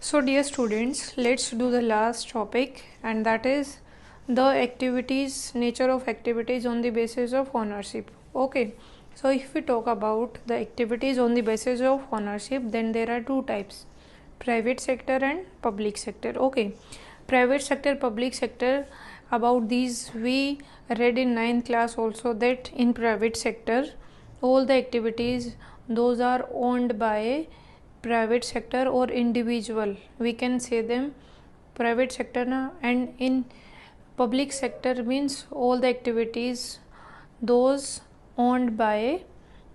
So dear students, let's do the last topic, and that is the activities, nature of activities on the basis of ownership. Okay, so if we talk about the activities on the basis of ownership, then there are two types, private sector and public sector. Okay, private sector, public sector, about these we read in 9th class also, that in private sector all the activities those are owned by private sector or individual, we can say them private sector na. And in public sector means all the activities those owned by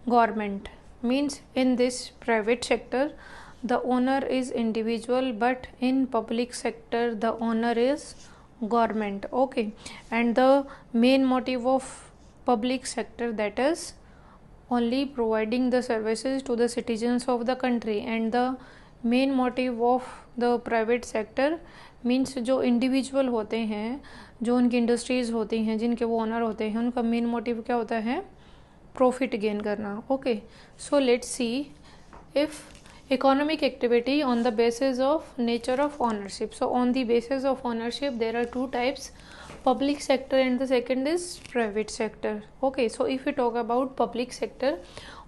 government, means in this private sector the owner is individual, but in public sector the owner is government. Okay, and the main motive of public sector, that is only providing the services to the citizens of the country, and the main motive of the private sector means जो individual होते हैं, जो उनकी industries होती हैं, जिनके वो owner होते हैं, उनका मेन मोटिव क्या होता है? प्रॉफिट गेन करना. Okay, so let's see if economic activity on the basis of nature of ownership. So on the basis of ownership there are two types, public sector and the second is private sector. Okay, so if we talk about public sector,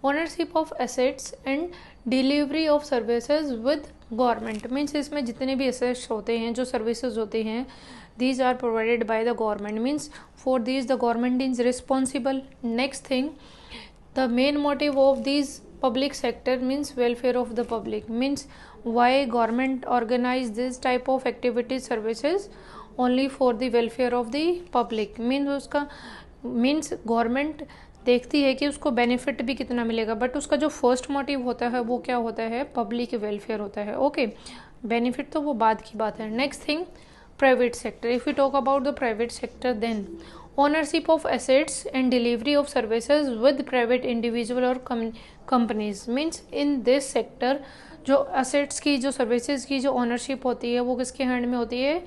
ownership of assets and delivery of services with government, means इसमें जितने भी assets होते हैं, जो services होते हैं, these are provided by the government, means for these the government is responsible. Next thing, the main motive of these public sector means welfare of the public, means why government organize this type of activity services only for the welfare of the public, means उसका means government देखती है कि उसको benefit भी कितना मिलेगा, but उसका जो फर्स्ट मोटिव होता है वो क्या होता है? पब्लिक वेलफेयर होता है. ओके, बेनिफिट तो वो बाद की बात है. Next thing, private sector. If you talk about the private sector, then ownership of assets and delivery of services with private individual or companies, means in this sector जो assets की, जो services की जो ownership होती है वो किसके hand में होती है?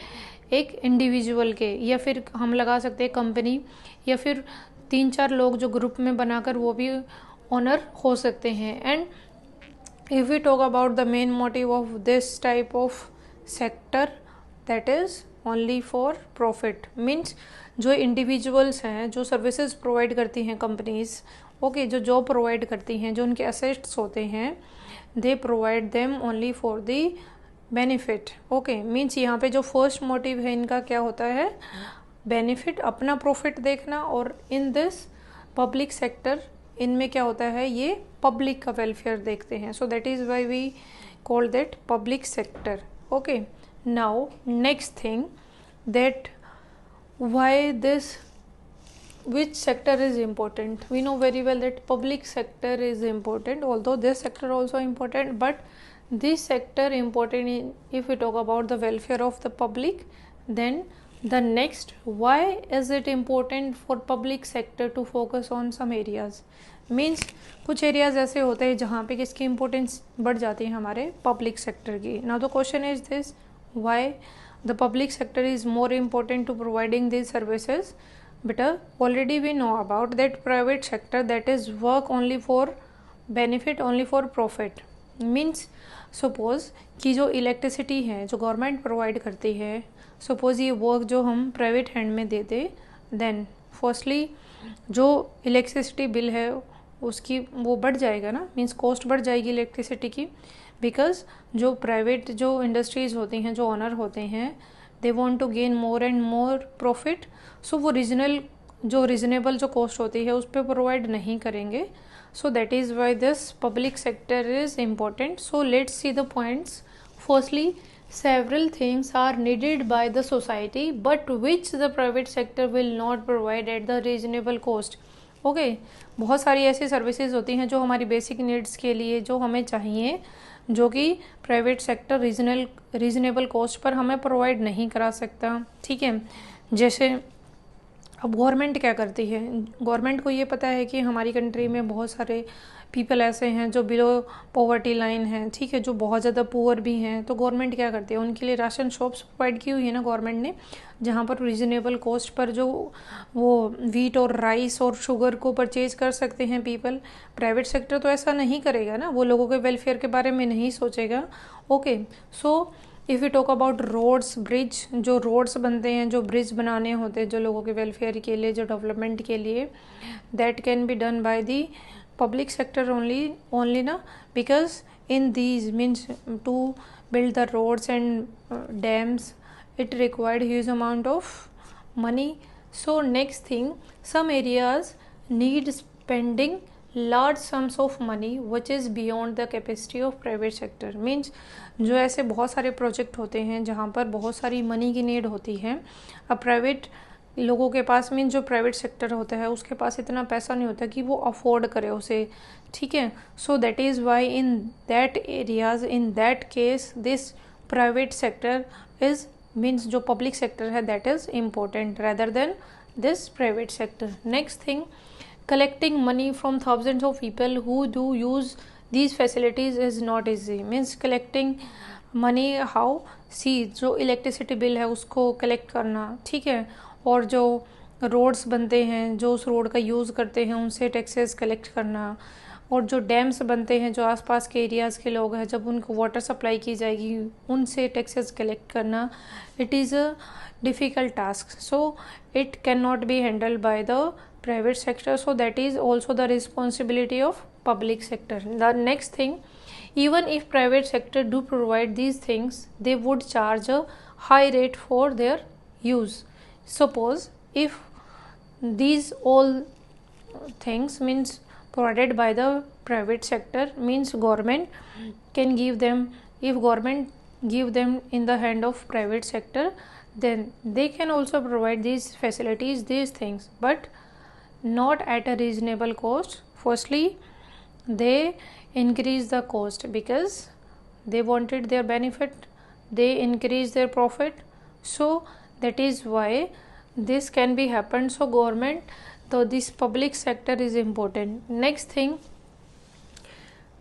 एक इंडिविजुअल के, या फिर हम लगा सकते हैं कंपनी, या फिर 3-4 लोग जो ग्रुप में बनाकर वो भी ओनर हो सकते हैं. And if we talk about the main motive of this type of sector, that is only for profit, means जो इंडिविजुअल्स हैं, जो सर्विसेज प्रोवाइड करती हैं कंपनीज, ओके, जो जॉब प्रोवाइड करती हैं, जो उनके असेट्स होते हैं, they provide them only for the benefit. Okay, means यहाँ पे जो फर्स्ट मोटिव है इनका क्या होता है? बेनिफिट, अपना प्रॉफिट देखना. और इन दिस पब्लिक सेक्टर इनमें क्या होता है? ये पब्लिक का वेलफेयर देखते हैं. So that is why we call that public sector. Okay, now next thing, that why this, which sector is important? We know very well that public sector is important, although this sector also important, but this sector important in, if we talk about the welfare of the public. Then the next, why is it important for public sector to focus on some areas? Means कुछ areas ऐसे होते हैं जहाँ पे किसकी importance बढ़ जाती है? हमारे पब्लिक सेक्टर की. Now the question is this, why the public sector is more important to providing these services? Better, already we know about that private sector, that is work only for benefit, only for profit. Means suppose कि जो electricity है जो government provide करती है, suppose ये work जो हम private hand में दे दे, देन फर्स्टली जो इलेक्ट्रिसिटी बिल है उसकी वो बढ़ जाएगा ना, मीन्स कॉस्ट बढ़ जाएगी इलेक्ट्रिसिटी की, बिकॉज जो प्राइवेट जो इंडस्ट्रीज़ होती हैं, जो ओनर होते हैं, they want to gain more and more profit. So वो रीजनेबल जो कॉस्ट होती है उस पर प्रोवाइड नहीं करेंगे. सो that is why this public sector is important. So let's see the points. Firstly, several things are needed by the society but which the private sector will not provide at the reasonable cost. Okay, बहुत सारी ऐसी services होती हैं जो हमारी basic needs के लिए जो हमें चाहिए, जो कि private sector reasonable cost per हमें प्रोवाइड नहीं करा सकता. ठीक है, जैसे अब गवर्नमेंट क्या करती है? गवर्नमेंट को ये पता है कि हमारी कंट्री में बहुत सारे पीपल ऐसे हैं जो बिलो पॉवर्टी लाइन है, ठीक है, जो बहुत ज़्यादा पुअर भी हैं, तो गवर्नमेंट क्या करती है, उनके लिए राशन शॉप्स प्रोवाइड की हुई है ना गवर्नमेंट ने, जहाँ पर रिजनेबल कॉस्ट पर जो वो वीट और राइस और शुगर को परचेज कर सकते हैं पीपल। प्राइवेट सेक्टर तो ऐसा नहीं करेगा ना, वो लोगों के वेलफेयर के बारे में नहीं सोचेगा। Okay, so if you talk about roads, bridge, जो रोड्स बनते हैं, जो ब्रिज बनाने होते हैं जो लोगों के वेलफेयर के लिए, जो डेवलपमेंट के लिए, that can be done by the public sector only na, because in these means to build the roads and dams it required huge amount of money. So next thing, some areas need spending large sums of money which is beyond the capacity of private sector, means जो ऐसे बहुत सारे project होते हैं जहाँ पर बहुत सारी मनी की नीड होती है, अब प्राइवेट लोगों के पास, मीन जो प्राइवेट सेक्टर होता है उसके पास इतना पैसा नहीं होता कि वो अफोर्ड करे उसे, ठीक है। सो that is Y in that areas, in that case this private sector is, means जो पब्लिक सेक्टर है that is important rather than this private sector. Next thing, collecting money from thousands of people who do use these facilities is not easy. Means collecting money how? See, जो electricity bill है उसको collect करना, ठीक है, और जो roads बनते हैं, जो उस रोड का यूज़ करते हैं उनसे टैक्सेस कलेक्ट करना, और जो डैम्स बनते हैं जो आसपास के एरियाज़ के लोग हैं जब उनको वाटर सप्लाई की जाएगी उनसे टैक्सेस कलेक्ट करना, it is a difficult task. So it can not be handled by the private sector, so that is also the responsibility of public sector. The next thing, even if private sector do provide these things, they would charge a high rate for their use. Suppose if these all things means provided by the private sector, means government can give them, if government give them in the hand of private sector, then they can also provide these facilities, these things, but not at a reasonable cost. Firstly, they increase the cost because they wanted their benefit, they increase their profit, so that is why this can be happened. So government, so this public sector is important. Next thing,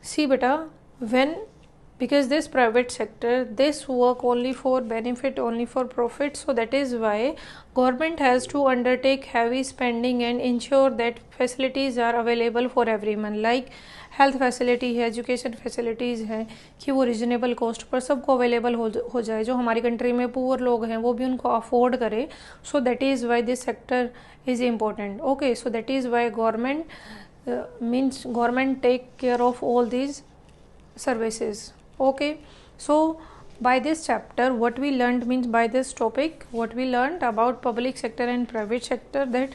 see beta, when, because this private sector, this work only for benefit, only for profit, so that is why government has to undertake heavy spending and ensure that facilities are available for everyone, like health facility है, education facilities हैं, कि वो reasonable cost per सबको available हो जाए, जो हमारी country में पुअर लोग हैं वो भी उनको अफोर्ड करे. सो that is why this sector is important. Okay, so that is why government means government take care of all these services. Okay, so by this chapter what we learned, means by this topic what we learned about public sector and private sector, that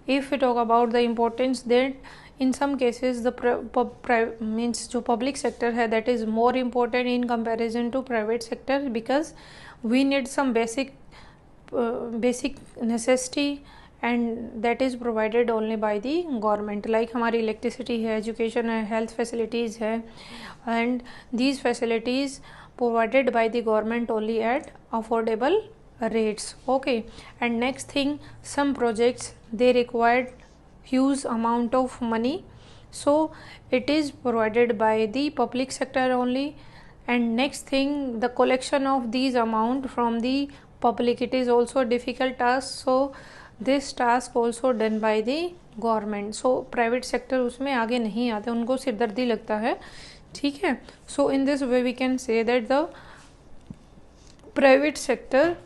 if we talk about the importance, that in some cases the means जो public sector है that is more important in comparison to private sector, because we need some basic necessity and that is provided only by the government, like हमारी electricity है, education है, health facilities है, and these facilities provided by the government only at affordable rates. Okay, and next thing, some projects they required huge amount of money, so it is provided by the public sector only. And next thing, the collection of these amount from the public, it is also a difficult task, so this task also done by the government. So private sector उसमें आगे नहीं आते, उनको सिरदर्दी लगता है, ठीक है. So in this way we can say that the private sector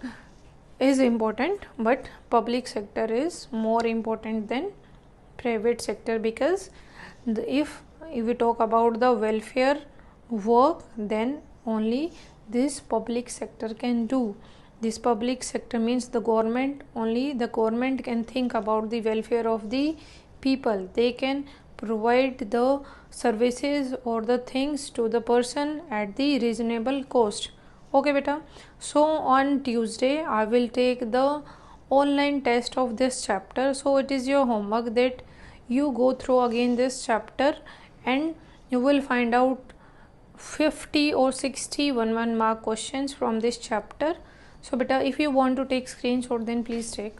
is important but public sector is more important than private sector, because if we talk about the welfare work, then only this public sector can do. This public sector means the government, only the government can think about the welfare of the people. They can provide the services or the things to the person at the reasonable cost. Okay beta, so on Tuesday I will take the online test of this chapter, so it is your homework that you go through again this chapter and you will find out 50 or 60 1 mark questions from this chapter. So beta, if you want to take screenshot then please take.